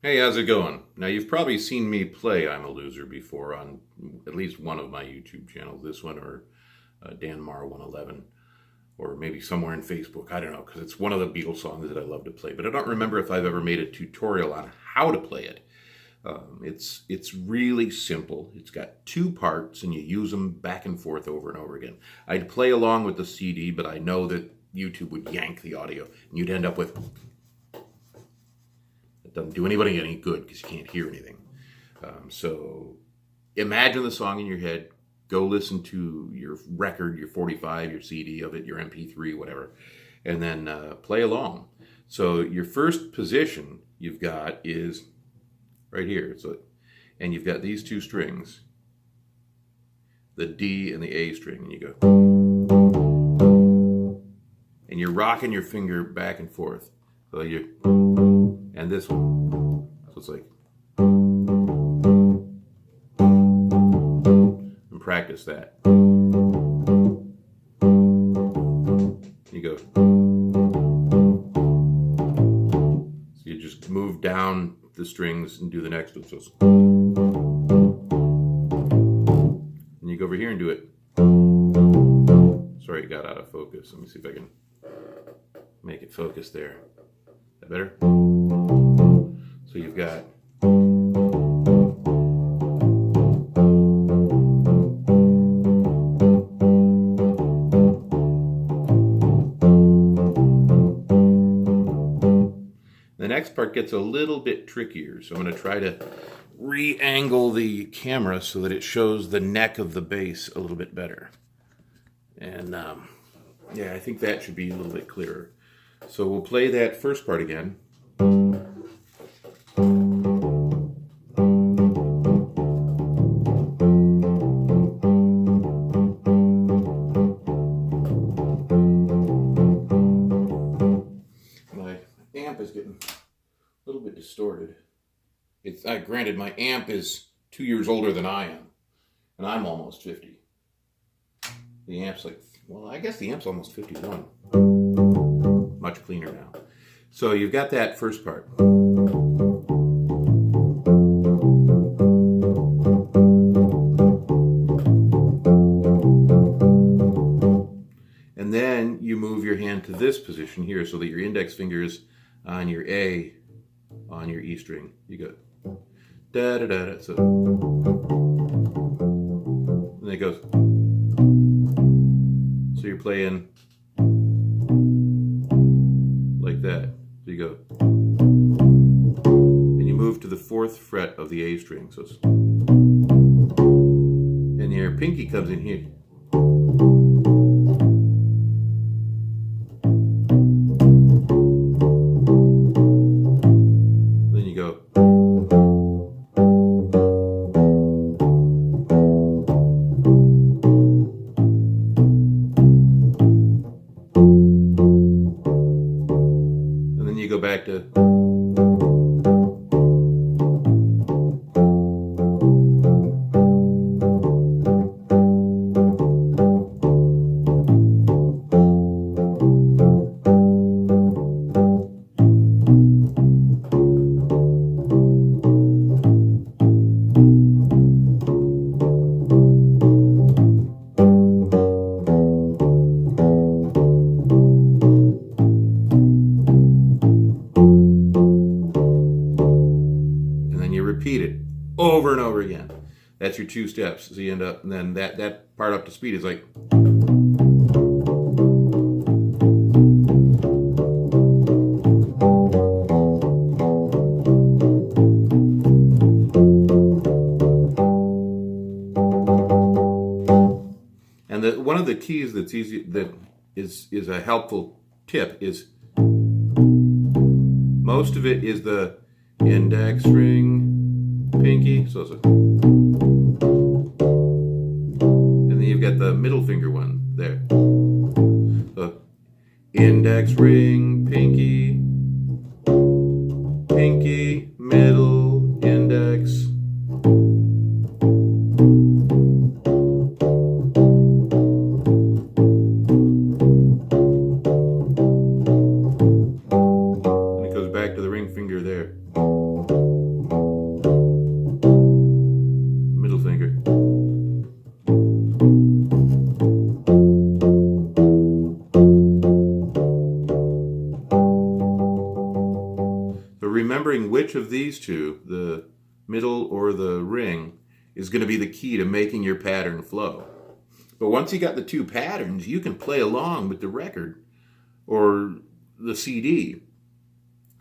Hey, how's it going? Now, you've probably seen me play I'm a Loser before on at least one of my YouTube channels, this one or Dan Mar 111, or maybe somewhere in Facebook. I don't know, because it's one of the Beatles songs that I love to play, but I don't remember if I've ever made a tutorial on how to play it. It's really simple. It's got two parts, and you use them back and forth over and over again. I'd play along with the CD, but I know that YouTube would yank the audio, and you'd end up with... It doesn't do anybody any good because you can't hear anything. So imagine the song in your head. Go listen to your record, your 45, your CD of it, your MP3, whatever, and then play along. So your first position you've got is right here. And you've got these two strings, the D and the A string, and you go, and you're rocking your finger back and forth. So and this one. So it's like, and practice that. You go. So you just move down the strings and do the next one. So and you go over here and do it. Sorry, it got out of focus. Let me see if I can make it focus there. Is that better? So you've got the next part gets a little bit trickier. So I'm going to try to re-angle the camera so that it shows the neck of the bass a little bit better. And yeah, I think that should be a little bit clearer. So we'll play that first part again. My amp is getting a little bit distorted. It's granted, my amp is 2 years older than I am, and I'm almost 50. The amp's like, well, I guess the amp's almost 51. Much cleaner now. So you've got that first part. And then you move your hand to this position here so that your index finger is on your A on your E string. You go da da da da. So and then it goes. So you're playing like that. So you go, and you move to the 4th fret of the A string. So, and your pinky comes in here. Then you go. You go back to repeat it over and over again. That's your 2 steps. So you end up, and then that part up to speed is like. And one of the keys that's easy, that is a helpful tip, is most of it is the index ring, pinky, so it's a, and then you've got the middle finger one there. So index ring, pinky, pinky, middle, index. And it goes back to the ring finger there. remembering which of these two, the middle or the ring, is going to be the key to making your pattern flow. But once you got the two patterns, you can play along with the record or the CD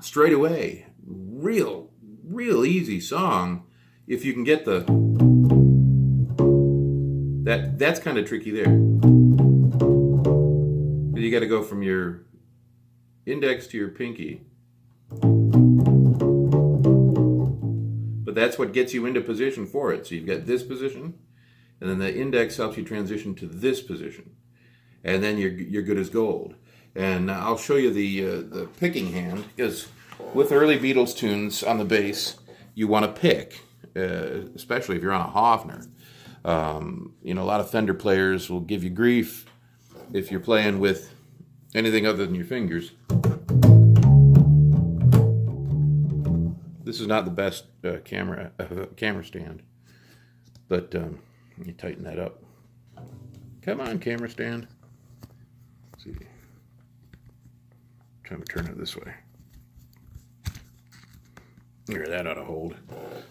straight away. Real easy song if you can get the... That's kind of tricky there. You got to go from your index to your pinky. But that's what gets you into position for it. So you've got this position, and then the index helps you transition to this position. And then you're good as gold. And I'll show you the picking hand, because with early Beatles tunes on the bass, you want to pick, especially if you're on a Hofner. A lot of Fender players will give you grief if you're playing with anything other than your fingers. This is not the best camera stand, but you tighten that up. Come on, camera stand. Let's see. Trying to turn it this way. Here, that ought to hold.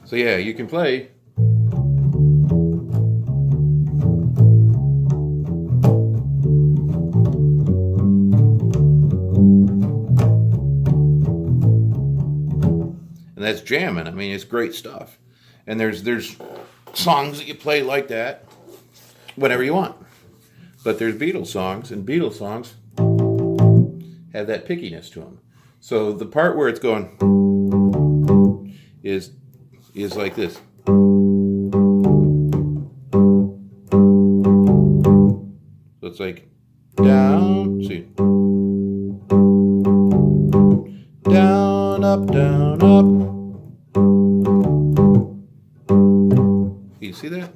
So yeah, you can play. And that's jamming. I mean, it's great stuff. And there's songs that you play like that whenever you want. But there's Beatles songs, and Beatles songs have that pickiness to them. So the part where it's going is like this. So it's like down, see, down, up, down, up. You see that?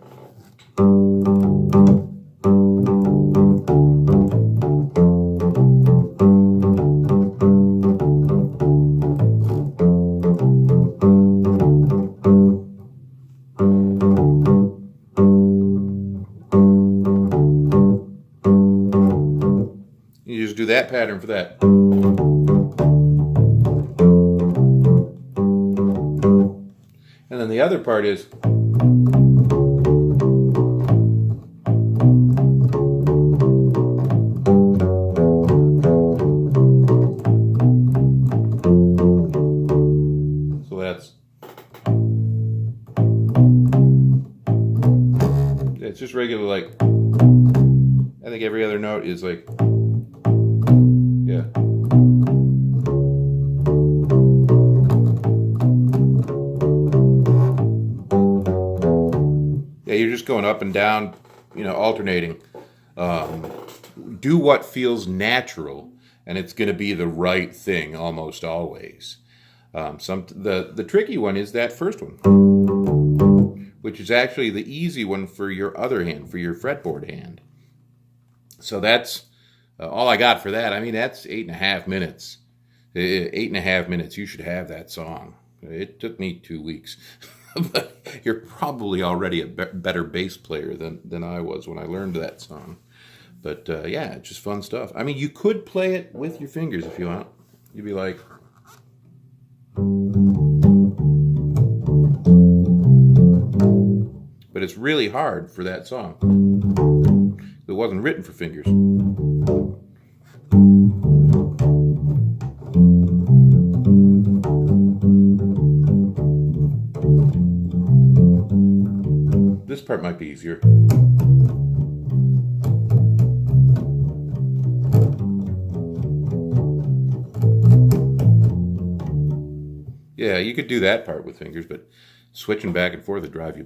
You just do that pattern for that. And then the other part is it's just regular, like, I think every other note is like, yeah. Yeah, you're just going up and down, alternating. Do what feels natural, and it's going to be the right thing almost always. The tricky one is that first one, which is actually the easy one for your other hand, for your fretboard hand. So that's all I got for that. I mean, that's 8.5 minutes. 8.5 minutes, you should have that song. It took me 2 weeks. But you're probably already a better bass player than I was when I learned that song. But yeah, it's just fun stuff. I mean, you could play it with your fingers if you want. You'd be like... But it's really hard for that song. It wasn't written for fingers. This part might be easier. Yeah, you could do that part with fingers, but switching back and forth would drive you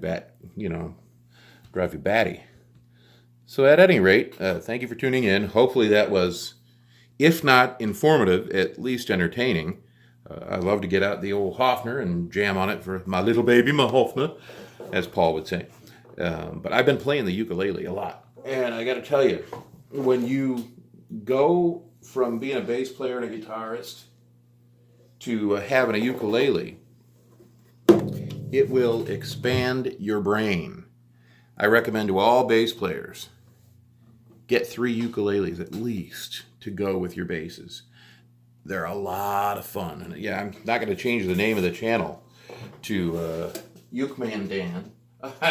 drive you batty. So at any rate, thank you for tuning in. Hopefully that was, if not informative, at least entertaining. I love to get out the old Hofner and jam on it for my little baby, my Hofner, as Paul would say. But I've been playing the ukulele a lot. And I got to tell you, when you go from being a bass player and a guitarist to having a ukulele, it will expand your brain. I recommend to all bass players, get 3 ukuleles at least to go with your basses. They're a lot of fun. And yeah, I'm not going to change the name of the channel to Ukeman Dan.